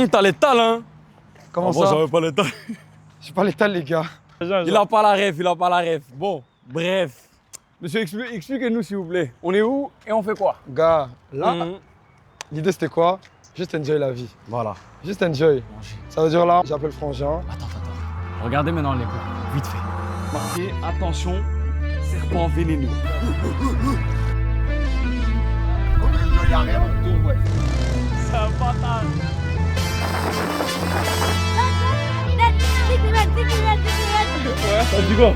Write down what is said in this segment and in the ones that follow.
T'as l'étal, hein? Comment Moi, ça? j'avais pas l'étal. J'ai pas l'étal, les gars. Il a pas la ref, il a pas la ref. Bon, bref. Monsieur, expliquez-nous s'il vous plaît. On est où et on fait quoi? Gars, là, Mhm. l'idée c'était quoi? Juste enjoy la vie. Voilà. Juste enjoy. Manger. Ça veut dire là, j'appelle Frangin. Attends. Regardez maintenant les plans, vite fait. Marquez, attention, serpent vénéneux. Il y a rien. C'est un bâtard. Ouais, ça dit quoi?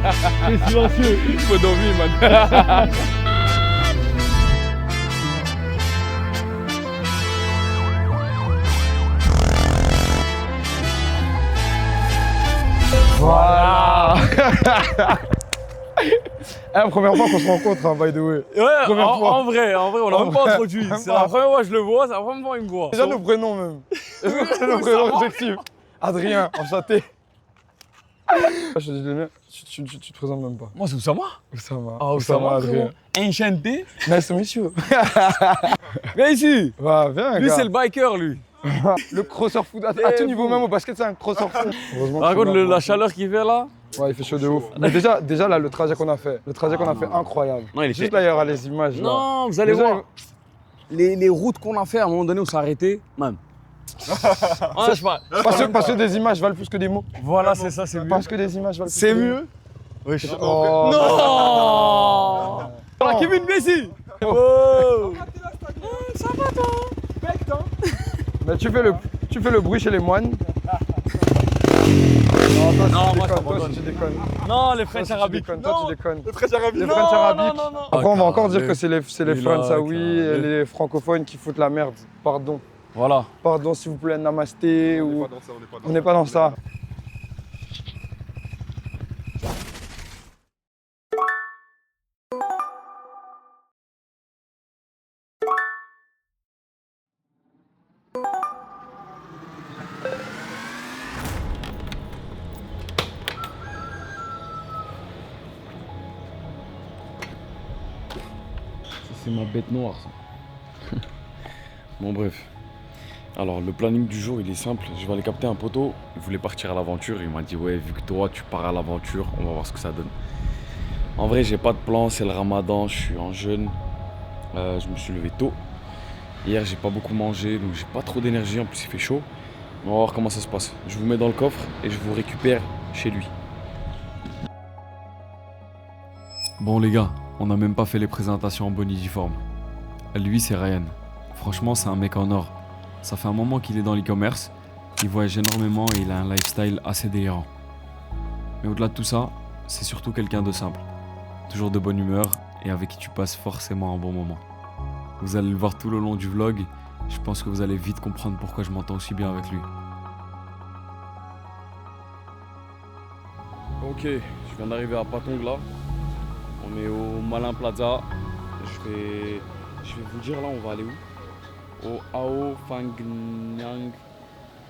C'est silencieux. Il faut dormir, man. Voilà. Première fois qu'on se rencontre, hein, by the way. Ouais, Première fois. en vrai, on l'a même pas introduit. Même C'est pas. la première fois que je le vois, c'est la première fois qu'il me voit. Déjà nos prénoms même. Déjà nos prénoms respectifs. Adrien, enchanté. Je te dis le mien, tu te présentes même pas. Moi, c'est Oussama. Oussama. Ah, Oussama, Adrien. Enchanté. Nice to meet you. Viens ici. Va, viens, Lui, gars. c'est le biker, lui. Le crosseur foot. À tout niveau, même au basket, c'est un crosseur foot. Heureusement que Par je suis contre, là, la chaleur qu'il fait là. Ouais, il fait chaud de ouf. Mais déjà là, le trajet qu'on a fait, incroyable. Non, il était- Juste là, il y aura les images. là. Non, vous allez Déjà, voir. Les routes qu'on a fait, à un moment donné, on s'est arrêté. Man. Ah, je sais pas. Parce que des images valent plus que des mots. Voilà, c'est ça, c'est mieux. Parce que des images valent plus C'est que des mots. mieux. Oui, je... Oh, Non. Ah, Kevin Messi. Oh. Ça va toi? Mais tu fais le bruit chez les moines. Non, moi, je Toi, t'abandonne. si tu déconnes. Non, les Toi, French si tu arabiques. déconnes. Toi, tu déconnes. Les French arabiques. Les French arabiques. Non. Après, on va encore dire que c'est les Il a Françaois calé. et les francophones qui foutent la merde. Pardon. Voilà. Pardon, s'il vous plaît, namasté. ou... On n'est pas dans ça. C'est ma bête noire, ça. Bon, bref. Alors, le planning du jour, il est simple. Je vais aller capter un poteau. Il voulait partir à l'aventure. Il m'a dit, ouais, vu que toi, tu pars à l'aventure, on va voir ce que ça donne. En vrai, j'ai pas de plan. C'est le ramadan. Je suis en jeûne. Je me suis levé tôt. Hier, j'ai pas beaucoup mangé, donc j'ai pas trop d'énergie. En plus, il fait chaud. On va voir comment ça se passe. Je vous mets dans le coffre et je vous récupère chez lui. Bon, les gars, on n'a même pas fait les présentations en bonne uniforme. Lui, c'est Ryan. Franchement, c'est un mec en or. Ça fait un moment qu'il est dans l'e-commerce. Il voyage énormément et il a un lifestyle assez délirant. Mais au-delà de tout ça, c'est surtout quelqu'un de simple. Toujours de bonne humeur et avec qui tu passes forcément un bon moment. Vous allez le voir tout le long du vlog. Je pense que vous allez vite comprendre pourquoi je m'entends aussi bien avec lui. Ok, je viens d'arriver à Patong là. On est au Malin Plaza. Je vais vous dire là, on va aller où? Au Ao Phangnang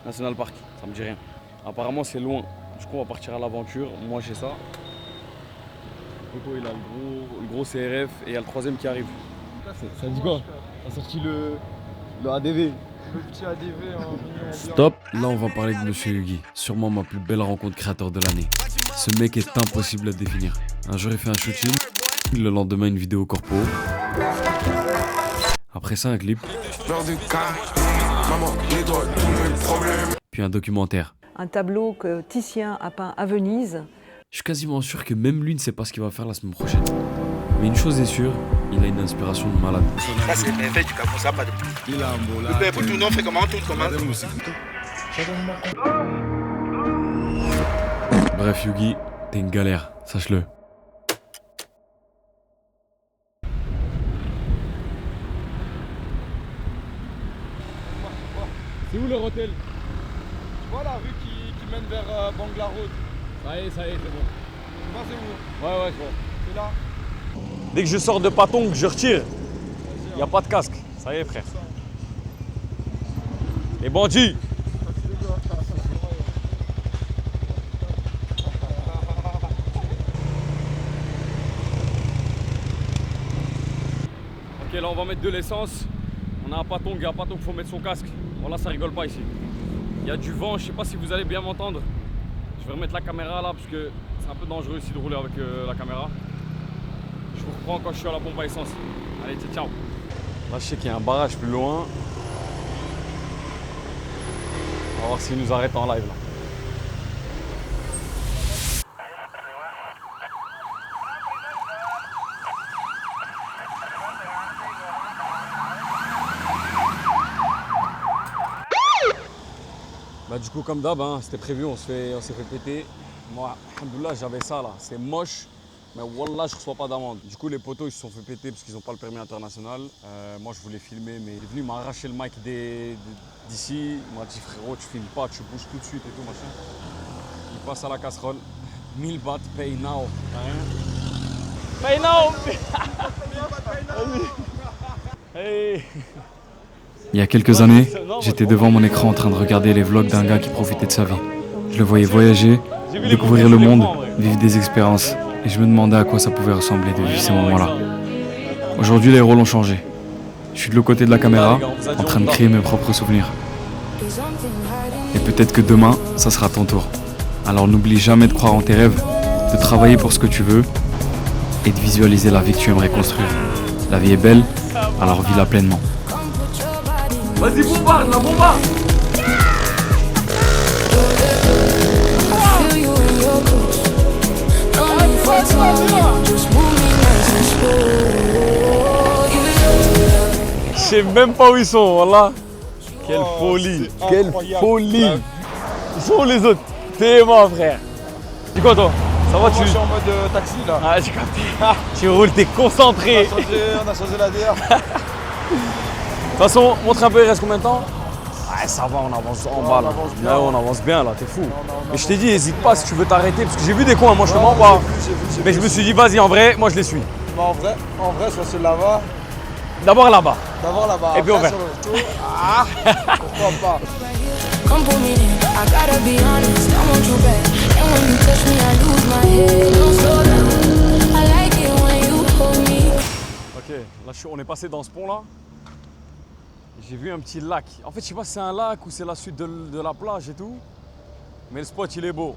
National Park. Ça me dit rien. Apparemment c'est loin. Du coup on va partir à l'aventure. Moi j'ai ça. Toto il a le gros CRF et il y a le troisième qui arrive. Ça dit quoi? T'as sorti le ADV. Le petit ADV en mignon. Stop. Là on va parler de Monsieur Yugi. Sûrement ma plus belle rencontre créateur de l'année. Ce mec est impossible à définir. Un jour il fait un shooting. Le lendemain une vidéo corpo. Après ça un clip. Puis un documentaire. Un tableau que Titien a peint à Venise. Je suis quasiment sûr que même lui ne sait pas ce qu'il va faire la semaine prochaine. Mais une chose est sûre, il a une inspiration de malade. Ça, c'est merveille du Cameroun, ça n'a pas de prix. Le père, pour tout, non, fait comment, tout commence. Bref, Yugi, t'es une galère, sache-le. C'est où leur hôtel? Tu vois la rue qui mène vers Bangla Road? Ça y est, c'est bon. Tu vois, c'est où? Ouais, je vois. C'est là. Dès que je sors de Patong, je retire. Y a pas de casque. Ça y est, frère. Les bandits. Ok, là on va mettre de l'essence. On a un Patong, et à Patong faut mettre son casque. Voilà, ça rigole pas ici. Il y a du vent, je sais pas si vous allez bien m'entendre. Je vais remettre la caméra là parce que c'est un peu dangereux ici de rouler avec la caméra. Je vous reprends quand je suis à la pompe à essence. Allez, ciao. Là, je sais qu'il y a un barrage plus loin. On va voir s'il nous arrête en live là. Bah du coup comme d'hab, hein, c'était prévu, on s'est fait péter. Moi, alhamdoulilah, j'avais ça là, c'est moche, mais wallah, je reçois pas d'amende. Du coup les poteaux ils se sont fait péter parce qu'ils n'ont pas le permis international. Moi je voulais filmer, mais il est venu m'arracher le mic d'ici. Il m'a dit frérot, tu filmes pas, tu bouges tout de suite et tout machin. Il passe à la casserole, 1000 bahts, pay now. Pay now. Hey. Il y a quelques années, j'étais devant mon écran en train de regarder les vlogs d'un gars qui profitait de sa vie. Je le voyais voyager, découvrir le monde, vivre des expériences, et je me demandais à quoi ça pouvait ressembler de vivre ces moments-là. Aujourd'hui, les rôles ont changé. Je suis de l'autre côté de la caméra, en train de créer mes propres souvenirs. Et peut-être que demain, ça sera ton tour. Alors n'oublie jamais de croire en tes rêves, de travailler pour ce que tu veux, et de visualiser la vie que tu aimerais construire. La vie est belle, alors vis-la pleinement. Vas-y, bombarde, la bombarde. Je sais même pas où ils sont, voilà. Quelle folie, quelle folie. Ils sont où les autres? T'es moi, frère. Dis quoi toi? Ça va, Je suis en mode taxi là. Ah, j'ai capté. Tu roules, t'es concentré. On a changé l'ADR. De toute façon, montre un peu, il reste combien de temps? Ouais, ça va, on avance en bas là. Là, on avance bien là, t'es fou. Mais je t'ai dit, hésite pas si tu veux t'arrêter, parce que j'ai vu des cons, moi je te mens pas. Mais je me suis dit, vas-y, en vrai, moi je les suis. En vrai, soit celui là-bas. D'abord là-bas. D'abord là-bas. Et puis on verra. Ah, pourquoi pas. Come pull me in, I gotta be honest, I want you back. And when you touch me, I lose my head. Don't slow down, I like it when you hold me. Ok, là on est passé dans ce pont là. J'ai vu un petit lac. En fait, je sais pas si c'est un lac ou c'est la suite de la plage et tout. Mais le spot il est beau.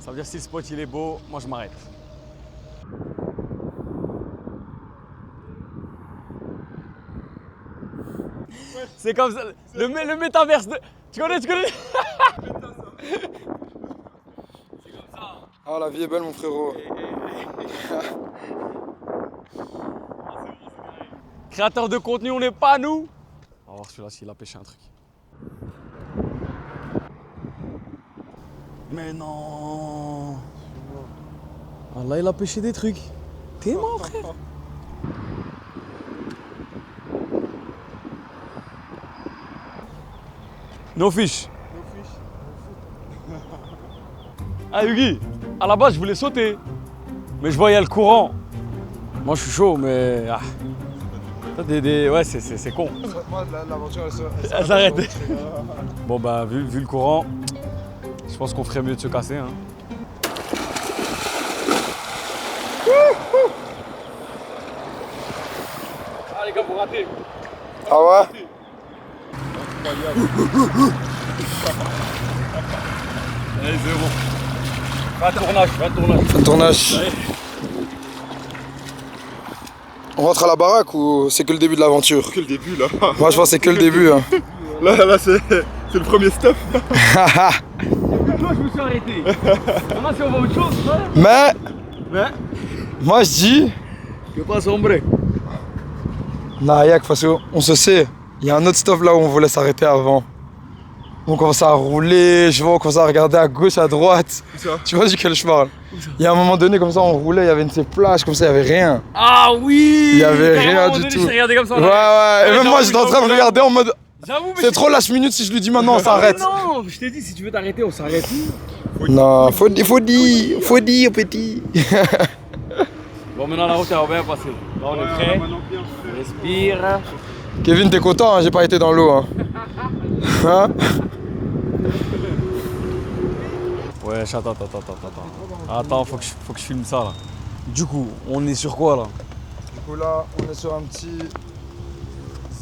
Ça veut dire si le spot il est beau, moi je m'arrête. C'est comme ça, le métaverse de... Tu connais Ah, la vie est belle, mon frérot. Créateur de contenu, on n'est pas nous. On va voir celui-là s'il a pêché un truc. Mais non. Ah là, il a pêché des trucs. T'es mort, frère. No fish. Ah Yugi, à la base je voulais sauter, mais je voyais le courant. Moi je suis chaud, mais ouais c'est con. Moi l'aventure Elle s'arrête. Bon bah vu le courant, je pense qu'on ferait mieux de se casser. Hein. Ah les gars, vous ratez. Ah ouais? Allez, c'est bon. Fin de tournage. Fin de tournage. Allez. On rentre à la baraque ou c'est que le début de l'aventure? Que le début là. Moi je pense que c'est que le début. Hein. Là c'est le premier stop. Moi je me suis arrêté. Maintenant si on va autre chose, Mais mais moi je dis. que pas sombrer. Nayak, parce qu'on se sait, il y a un autre stop là où on voulait s'arrêter avant. On commence à rouler, je vois, on commence à regarder à gauche, à droite. Tu vois duquel je parle? Il y a un moment donné, comme ça, on roulait, il y avait une de ces plages, comme ça, il n'y avait rien. Ah oui. Il y avait rien du tout. Regardé comme ça. Ouais, et même moi, j'étais en train de regarder en mode. J'avoue, mais C'est trop last minute si je lui dis maintenant, on s'arrête. Non, je t'ai dit, si tu veux t'arrêter, on s'arrête. Non, faut dire, petit. Bon, maintenant la route, elle va bien passer. Là, on est prêt. Respire. Kevin, t'es content, hein, j'ai pas été dans l'eau. Hein. Hein? Ouais, attends. Attends, faut que je filme ça là. Du coup, on est sur quoi là? Du coup, là, on est sur un petit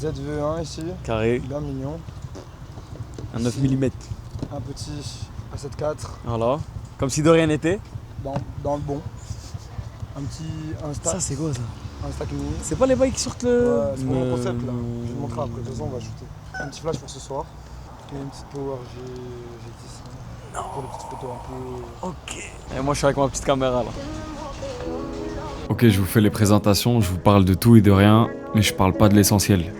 ZV1 ici. Carré. Bien mignon. Un 9 mm. Un petit à 7.4 Voilà. Comme si de rien n'était. dans le bon. Un stack. Ça, c'est quoi ça? Un stack mini. C'est pas les bails qui sortent le. Ouais, c'est mon concept là. Je vais te montrer après. De toute façon, on va shooter. Un petit flash pour ce soir. Et une petite power G10. Pour les petites photos un peu. Ok. Et moi, je suis avec ma petite caméra là. Ok, je vous fais les présentations, je vous parle de tout et de rien, mais je parle pas de l'essentiel.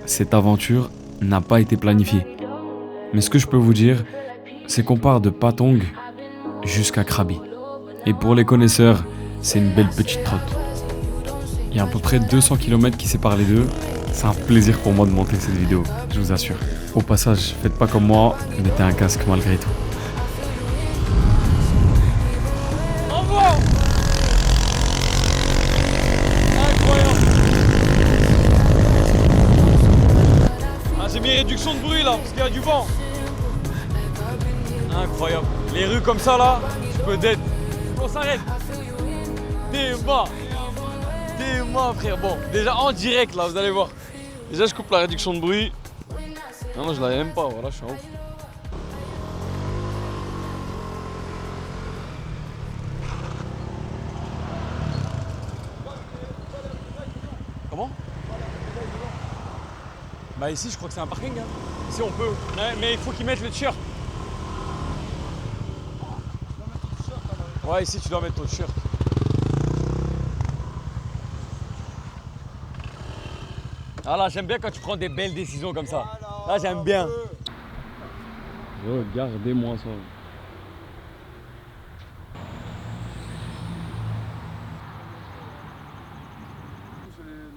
Cette aventure n'a pas été planifiée. Mais ce que je peux vous dire, c'est qu'on part de Patong jusqu'à Krabi. Et pour les connaisseurs, c'est une belle petite trotte. Il y a à peu près 200 km qui séparent les deux. C'est un plaisir pour moi de monter cette vidéo, je vous assure. Au passage, faites pas comme moi, mettez un casque malgré tout. J'ai mis réduction de bruit là, parce qu'il y a du vent. Incroyable. Les rues comme ça là, tu peux dead. On s'arrête. Déma, frère. Bon, déjà en direct là, vous allez voir. Déjà, je coupe la réduction de bruit. Non, je la même pas, voilà, je suis un ouf. Comment? Bah ici je crois que c'est un parking hein. Ici on peut, mais il faut qu'ils mettent le t-shirt. Ouais ici tu dois mettre ton t-shirt. Ah là j'aime bien quand tu prends des belles décisions comme ça. Là j'aime bien. Regardez-moi ça.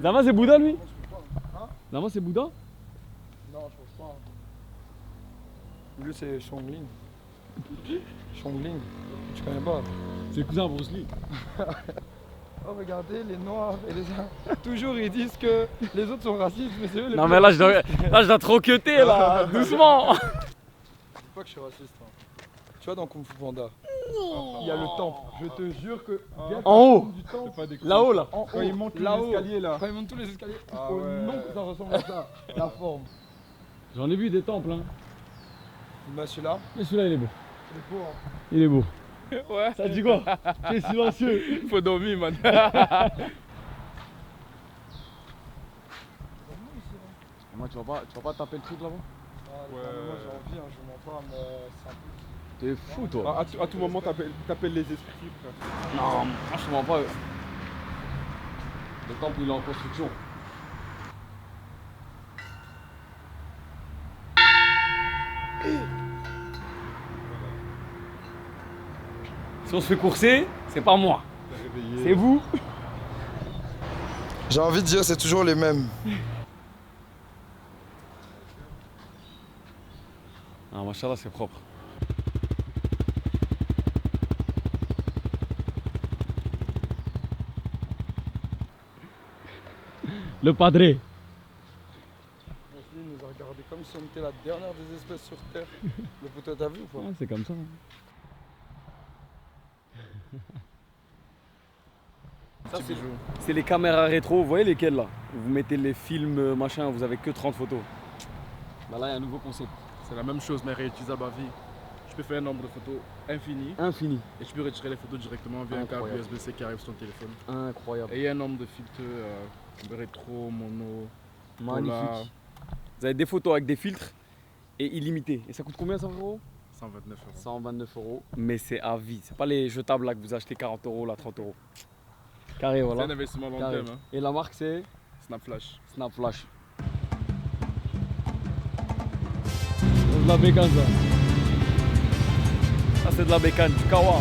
Zama c'est Bouddha lui? Zama c'est Bouddha? Non, je pense pas. Lui, c'est Chongling. Chongling. Tu connais pas? C'est le cousin de Bruce Lee. Oh, regardez, les Noirs et les. Toujours, ils disent que les autres sont racistes, mais c'est eux les. Non, mais là, je dois trop cuter, là, doucement. Je dis pas que je suis raciste. Hein. Tu vois, dans Kung Fu Panda, il y a le temple. Je te jure que. En haut, Du temple, là-haut, là. en Quand haut, ils montent les là-haut. escaliers là. Quand ils montent tous les escaliers, Ah au ouais. nom que ça ressemble à ça, la forme. J'en ai vu des temples, hein. Bah, celui-là, Mais celui-là, il est beau. il est beau. Hein. Il est beau. Ouais. Ça dit quoi? Tu es silencieux. Faut dormir, man. Moi, tu vas pas taper le truc là-bas? Moi, j'ai envie, hein, je vous mens pas, mais c'est un peu. T'es fou, toi. À tout moment, t'appelles les esprits, frère. Non, franchement pas. Le temple, il est en construction. Si on se fait courser, c'est pas moi. C'est vous. J'ai envie de dire, c'est toujours les mêmes. Ah, machallah, c'est propre. Le padré. Il nous a regardé comme si on était la dernière des espèces sur Terre. Le poteau, t'as vu ou pas? Ouais, c'est comme ça. Ça, c'est les caméras rétro, vous voyez lesquelles là? Vous mettez les films, machin, vous avez que 30 photos. Bah là, il y a un nouveau concept. C'est la même chose, mais réutilisable à vie. Tu peux faire un nombre de photos infini Infini. et tu peux retirer les photos directement via un câble Incroyable. USB-C qui arrive sur ton téléphone. Incroyable. Et il y a un nombre de filtres rétro, mono, Magnifique. polar, Vous avez des photos avec des filtres et illimité. Et ça coûte combien ça, frérot? 129 euros. 129 euros. Mais c'est à vie. C'est pas les jetables là que vous achetez 40 euros, là 30 euros. Carré, voilà. C'est un investissement long Carré. terme. Hein. Et la marque c'est Snapflash. Snapflash. C'est de la bécane ça. Ça c'est de la bécane, du kawa.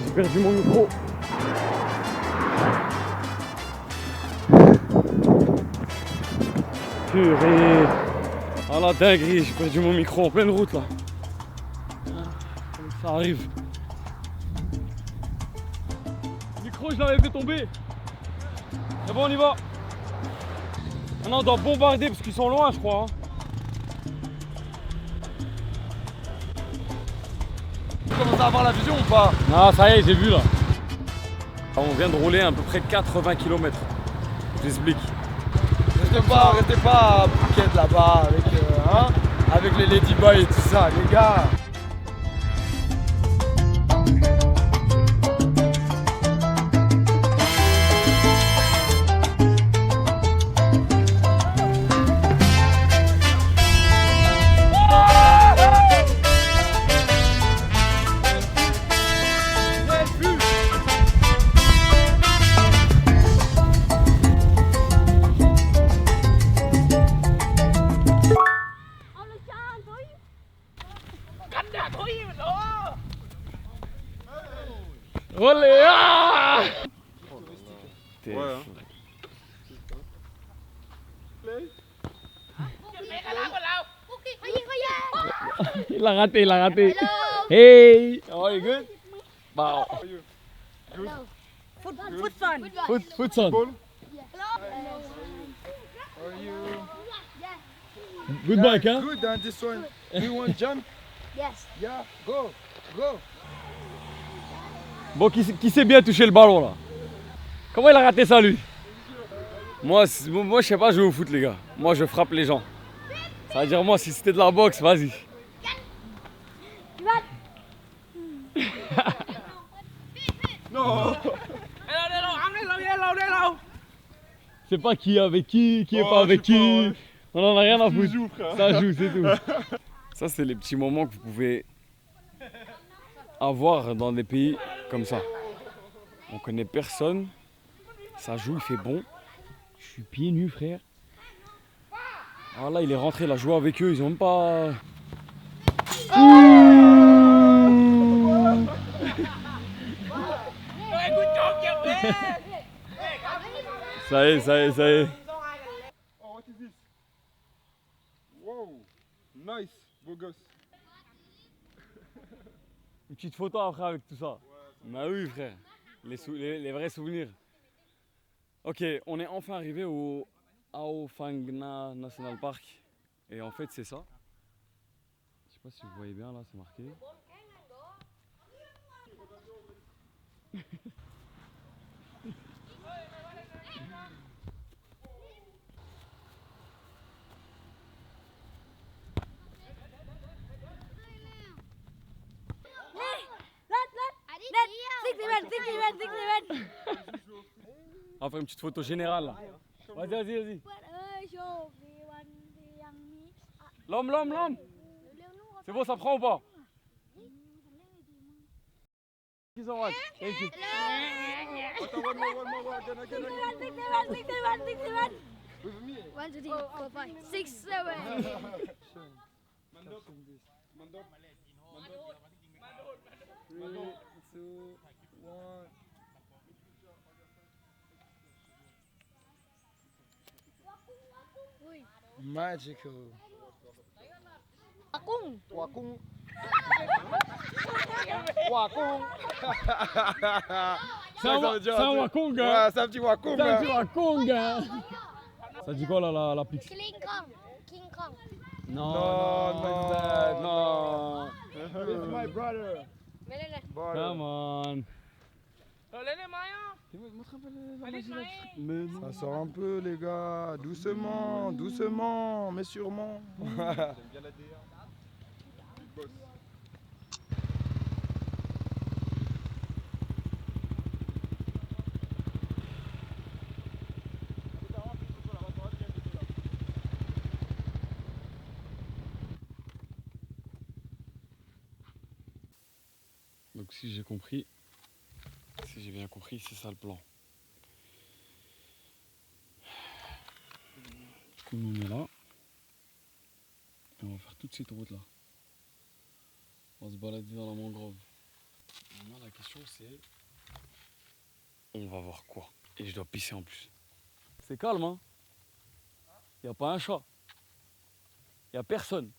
J'ai perdu mon micro. Purée. Ah la dinguerie, j'ai perdu mon micro en pleine route là. Ça arrive. Le micro, je l'avais fait tomber. C'est bon, on y va. Maintenant, on doit bombarder parce qu'ils sont loin, je crois. Hein. commences à avoir la vision ou pas? Non, ça y est, j'ai vu là. On vient de rouler à peu près 80 km. Je t'explique. Restez pas à Phuket là-bas avec les ladyboys et tout ça, les gars. Olé ah ouais, hein. Il a raté, il a raté. Hey! Oh, you good? Wow. Foot son. Good bike, hein? Good on this one. You want jump? Yes. Yeah, go, go. Bon, qui sait bien toucher le ballon là? Comment il a raté ça lui? Moi, je sais pas jouer au foot les gars. Moi je frappe les gens. Ça veut dire moi si c'était de la boxe, vas-y. Non. C'est pas qui est avec qui est pas avec qui. On en a rien à foutre. Ça joue, c'est tout. Ça c'est les petits moments que vous pouvez avoir dans des pays comme ça. On connaît personne, ça joue, il fait bon. Je suis pieds nus frère. Ah là il est rentré, il a joué avec eux, ils ont même pas... Ça y est, ça y est, ça y est. Oh, what is this? Wow, nice, beau gosse. Une petite photo après avec tout ça. Bah oui frère, les vrais souvenirs. Ok, on est enfin arrivé au Ao Phang Nga National Park. Et en fait c'est ça. Je sais pas si vous voyez bien là, c'est marqué. On va faire une petite photo générale là. Vas-y, vas-y, vas-y. L'homme. C'est bon, ça prend ou pas? Thank you. One more, again. 1, 2, 3, 4, 5, 6, 7. Mandop. 3, 2, 1. Magical. Wakung. C'est un Wakong, hein. Ouais, c'est un petit Wakung. C'est un petit Wakong, hein. Ça dit quoi là, la pix? King Kong. Non. It's my brother. Come on. Ça sort un peu les gars, doucement, mais sûrement. Donc si j'ai bien compris, c'est ça le plan. On est là. Et on va faire toute cette route là. On va se balader dans la mangrove. Maintenant la question c'est... On va voir quoi? Et je dois pisser en plus. C'est calme hein? Y a pas un chat. Y a personne.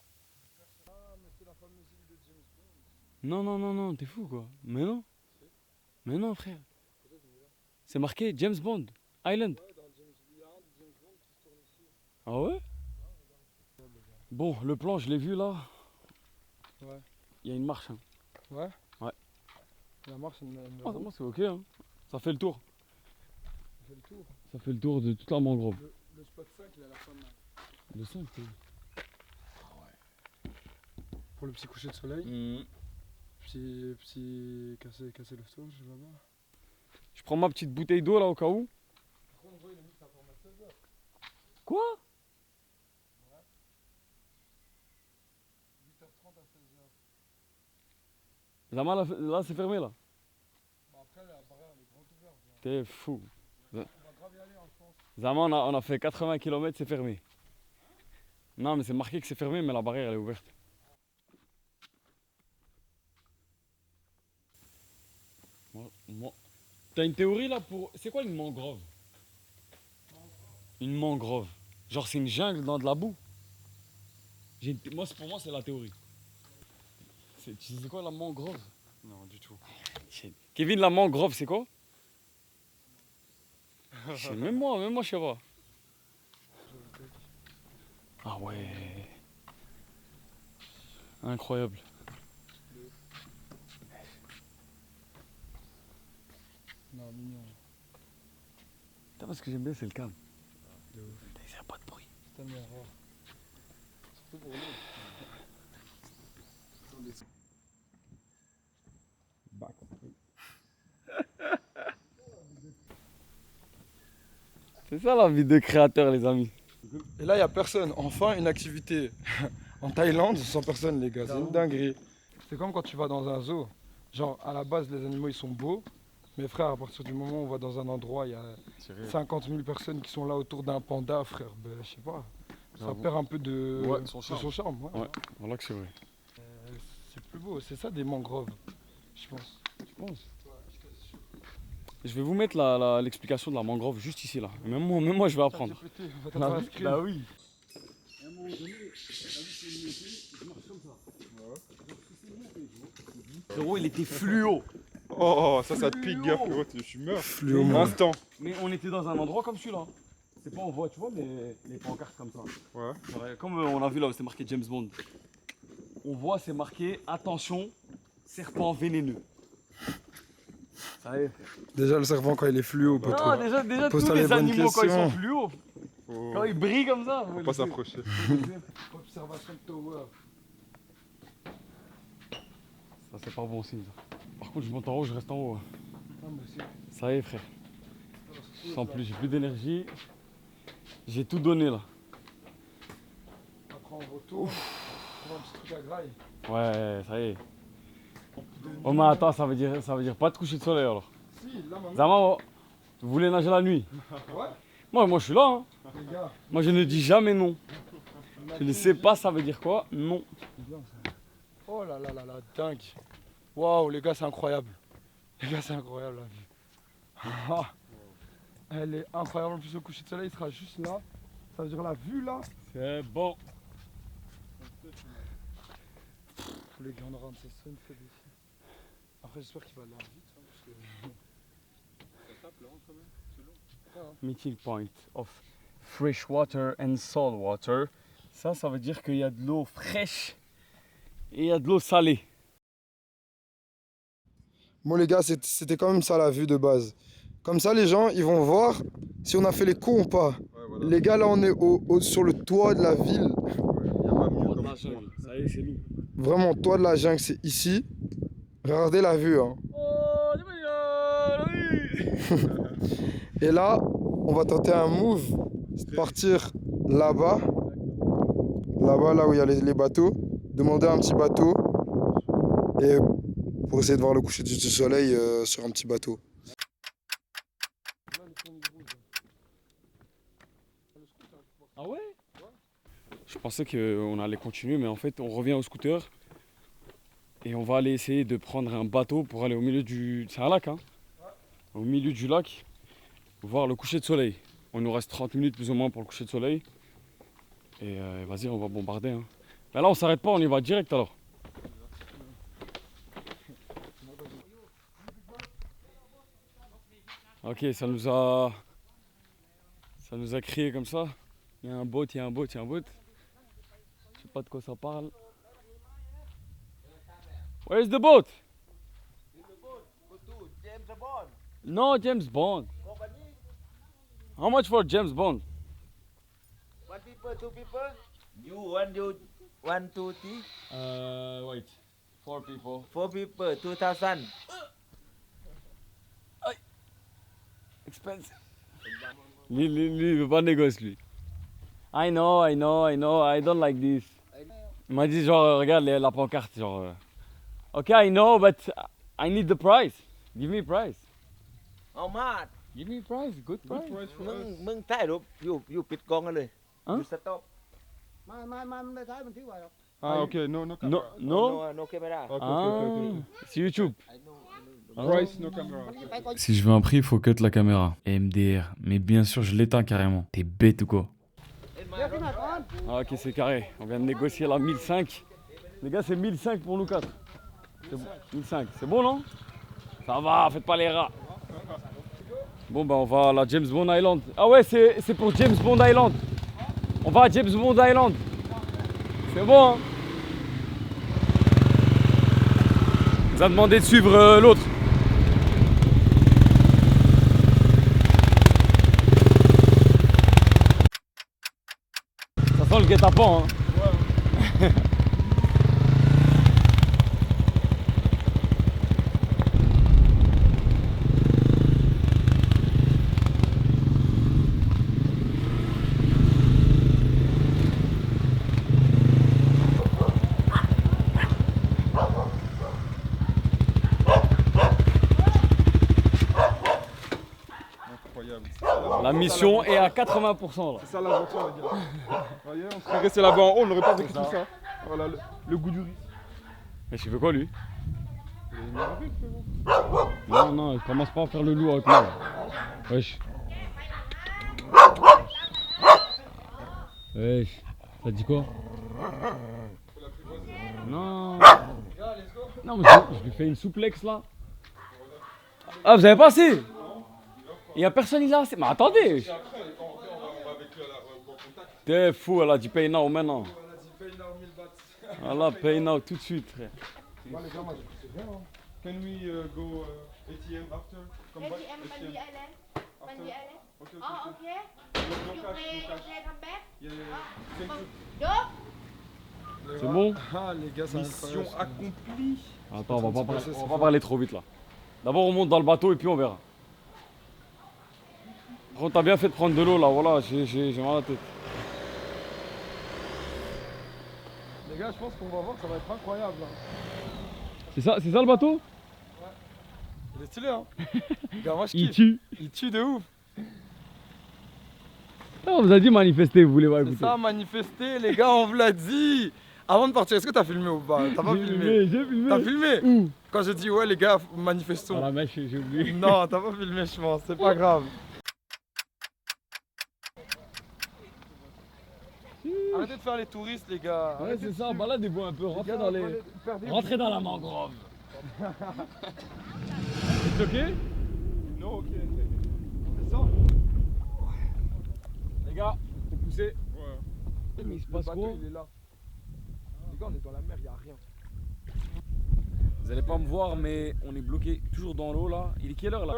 Non, t'es fou quoi. Mais non frère. C'est marqué James Bond Island. Ah ouais? Bon, le plan je l'ai vu là. Ouais. Il y a une marche. Hein. Ouais? Ouais. La marche, Ah, moi, c'est ok, hein. Ça fait le tour. fait le tour. Ça fait le tour de toute la mangrove. Le spot 5, il a l'air pas mal. Le 5, Pour le petit coucher de soleil. Petit casser le tour, je vais là-bas. Je prends ma petite bouteille d'eau là au cas où. Quoi? 8h30 à 16h. Zaman, là c'est fermé là. Bah après, la barrière elle est grande ouverte. T'es fou. On va grave y aller, hein, je pense. Zaman, on a fait 80 km, c'est fermé. Non, mais c'est marqué que c'est fermé, mais la barrière elle est ouverte. T'as une théorie là pour. C'est quoi une mangrove? Une mangrove. Genre c'est une jungle dans de la boue. Pour moi c'est la théorie. Tu sais quoi la mangrove? Non, du tout. Kevin, la mangrove c'est quoi? Même moi je sais pas. Ah ouais. Incroyable. Non, mignon. Putain, parce que j'aime bien c'est le calme. De ouf. Il n'y a pas de bruit. C'est tellement rare. Surtout pour nous. C'est ça la vie de créateur les amis. Et là, il n'y a personne. Enfin, une activité en Thaïlande sans personne, les gars. C'est une dinguerie. C'est comme quand tu vas dans un zoo. Genre, à la base, les animaux, ils sont beaux. Mais frère, à partir du moment où on va dans un endroit, il y a 50 000 personnes qui sont là autour d'un panda, frère. Ben, je sais pas. Ça perd un peu de son charme. son charme. Ouais, voilà que c'est vrai. C'est plus beau. C'est ça des mangroves, je pense. Tu penses? Je vais vous mettre l'explication de la mangrove juste ici là. Même moi je vais apprendre. Bah oui. À un moment donné, je marche comme ça. Frérot, il était fluo. Oh, ça te pique, gars, frérot, je meurs. Fluo, Instant. Mais on était dans un endroit comme celui-là. C'est pas, on voit, tu vois, les pancartes comme ça. Ouais. Genre, comme on a vu là, c'était marqué James Bond. On voit, c'est marqué attention, serpent vénéneux. Ça y est. Déjà, le serpent, quand il est fluo, poteau. Non, déjà tous Pose-toi les les bonnes animaux, quand ils sont questions. fluo, Faut quand ils brillent comme ça, pas s'approcher. Observation de tower. Ça, c'est pas bon signe. Ça. Par contre, je monte en haut, je reste en haut. Ah, moi aussi. Ça y est, frère. Sans plus, j'ai plus d'énergie. J'ai tout donné là. Après, on retourne. On prend un petit truc à graille. Ouais, ça y est. Oh, mais attends, ça veut dire pas de coucher de soleil alors. Si, là maintenant. Zama, vous voulez nager la nuit? Ouais. Moi, je suis là. Hein. Les gars. Moi, je ne dis jamais non. Je ne sais pas, ça veut dire quoi? Non. Oh là là là là, dingue. Waouh, les gars, c'est incroyable. Les gars, c'est incroyable la vue. Ah. Elle est incroyable. En plus, le coucher de soleil sera juste là. Ça veut dire la vue là. C'est bon. Les gars, on aura un de ces sons fait d'ici. Après, j'espère qu'il va aller vite. Hein, parce que... Ça tape là, quand même. C'est long. Meeting point of fresh water and salt water. Ça veut dire qu'il y a de l'eau fraîche et il y a de l'eau salée. Bon les gars, c'était quand même ça la vue de base. Comme ça les gens ils vont voir si on a fait les cons ou pas. Ouais, voilà. Les gars là on est sur le toit de la ville. Y a pas mieux comme ça. Ça y est, c'est nous. Vraiment toit de la jungle c'est ici. Regardez la vue hein. Et là on va tenter un move. C'est de partir là-bas. Là-bas là où il y a les bateaux. Demander un petit bateau. Et pour essayer de voir le coucher du soleil sur un petit bateau. Ah ouais? Je pensais qu'on allait continuer, mais en fait, on revient au scooter et on va aller essayer de prendre un bateau pour aller au milieu du. C'est un lac, hein? Au milieu du lac, voir le coucher de soleil. On nous reste 30 minutes plus ou moins pour le coucher de soleil. Et vas-y, on va bombarder. Hein. Mais là, on s'arrête pas, on y va direct alors. Ok, ça nous a crié comme ça. Il y a un boat, il y a un boat, il y a un boat. Je sais pas de quoi ça parle. Where's the boat? No, James Bond. How much for James Bond? One people, two people. You, one, two, three. Wait. 4 people. 4 people, 2,000. Expensive. Lui, il veut pas négocier, lui. I know, I don't like this. Il m'a dit genre, regarde la pancarte, genre... Ok, I know, but I need the price. Give me price. How much? Give me price, good price.มึงถ่ายรูปอยู่ปิดกล้องกันเลย ฮะ อยู่สต็อป Ah, ok, no camera. No, no? no camera. Ok, C'est YouTube. Price, no camera. ok. Si je veux un prix, il faut cut la caméra. Et MDR. Mais bien sûr, je l'éteins carrément. T'es bête ou quoi? Ah, ok, c'est carré. On vient de négocier là 1005. Les gars, c'est 1005 pour nous 4. 1005, c'est bon, non? Ça va, faites pas les rats. Bon, bah, on va à la James Bond Island. Ah ouais, c'est pour James Bond Island. On va à James Bond Island. C'est bon, hein? Il nous a demandé de suivre l'autre. Ça sent le guet-apens, hein? Incroyable. La mission est à 80% là. C'est ça l'aventure, les gars. Voyez, on serait resté là-bas en haut, on n'aurait pas vécu tout ça. Voilà, le goût du riz. Mais tu fais quoi lui? Il est énervé, le frérot. Non, non, commence pas à faire le loup avec moi. Là. Wesh. Wesh. T'as dit quoi? Non. Non, mais je lui fais une souplex là. Ah, vous avez pas assez? Il y a personne, il a assez. Mais attendez. T'es fou, elle a dit pay now maintenant. Elle a pay now tout de suite, frère. Can we go ATM after? Come back? ATM Bandi Island. Bandi Island. Okay, Oh, okay. No You cash, play, no cash. play come back. Yeah, yeah, thank you. Go. C'est bon? Ah, les gars, c'est Mission incroyable. accomplie. Attends, on va pas parler trop vite là. D'abord on monte dans le bateau et puis on verra. Par contre, t'as bien fait de prendre de l'eau là, voilà, j'ai mal à la tête. Les gars, je pense qu'on va voir, ça va être incroyable. Là. C'est ça le bateau? Il est stylé, hein. Les gars, moi je Il kiffe. tue. Il tue de ouf. Ah, on vous a dit manifester, vous voulez pas C'est écouter. ça, manifester, les gars, on vous l'a dit. Avant de partir, est-ce que t'as filmé ou pas? T'as pas filmé? J'ai filmé. T'as filmé? Où? Quand j'ai dit ouais les gars, manifestons. Ah la mèche, j'ai oublié. Non, t'as pas filmé, je pense, c'est pas grave. Arrêtez de faire les touristes, les gars. Ouais, Arrêtez c'est de ça, suivre. baladez-vous un peu, rentrez dans les... Rentrez dans la mangrove. C'est ok? Non, ok. C'est ça? Les gars, faut pousser. Ouais. Mais il se Le passe bateau, quoi? il est là. Les gars, on est dans la mer, y'a rien. Vous allez pas me voir, mais on est bloqué toujours dans l'eau là. Il est quelle heure là?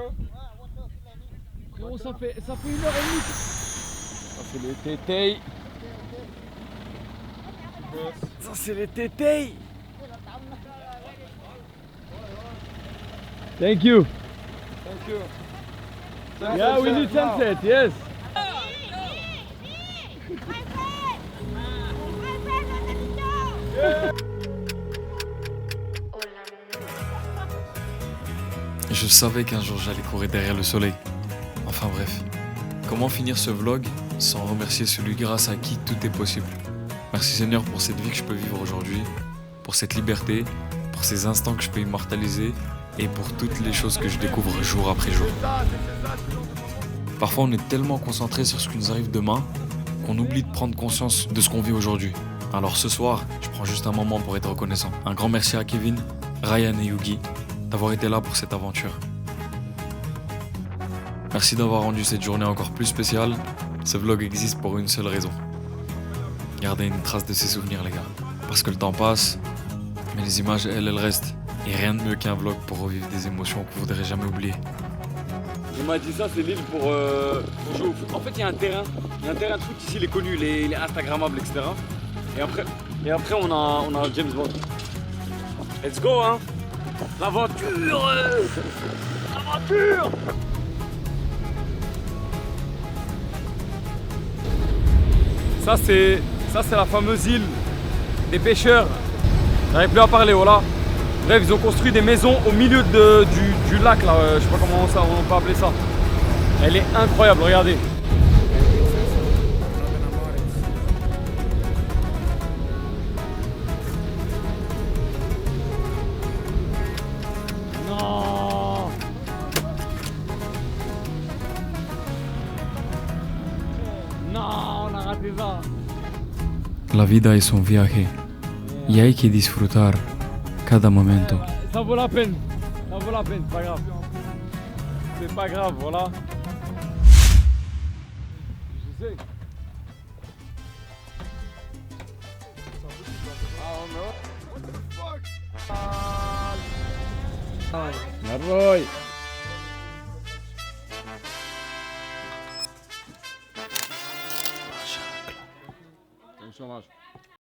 Frérot, ça fait 1h30. Ça c'est les tétés. Ça c'est les tétés. Thank you. Thank you. Yeah, we need sunset, yes. Je savais qu'un jour j'allais courir derrière le soleil. Enfin bref. Comment finir ce vlog sans remercier celui grâce à qui tout est possible? Merci Seigneur pour cette vie que je peux vivre aujourd'hui, pour cette liberté, pour ces instants que je peux immortaliser et pour toutes les choses que je découvre jour après jour. Parfois on est tellement concentré sur ce qui nous arrive demain qu'on oublie de prendre conscience de ce qu'on vit aujourd'hui. Alors ce soir, je prends juste un moment pour être reconnaissant. Un grand merci à Kevin, Ryan et Yugi d'avoir été là pour cette aventure. Merci d'avoir rendu cette journée encore plus spéciale. Ce vlog existe pour une seule raison. Gardez une trace de ces souvenirs les gars. Parce que le temps passe, mais les images elles restent. Et rien de mieux qu'un vlog pour revivre des émotions qu'on voudrait jamais oublier. Il m'a dit ça, c'est l'île pour jouer au foot. En fait, il y a un terrain de foot ici, il est connu, il est Instagrammable, etc. Et après on a James Bond. Let's go, hein. L'aventure. L'aventure. Ça c'est la fameuse île des pêcheurs. J'arrive plus à parler, voilà. Bref, ils ont construit des maisons au milieu du lac là, je sais pas comment on peut appeler ça. Elle est incroyable, regardez. Non. Non, on a raté ça. La vida es un viaje y hay que disfrutar cada momento. Ça vaut la peine, c'est pas grave. C'est pas grave, voilà. Je sais. La boy. Chômage.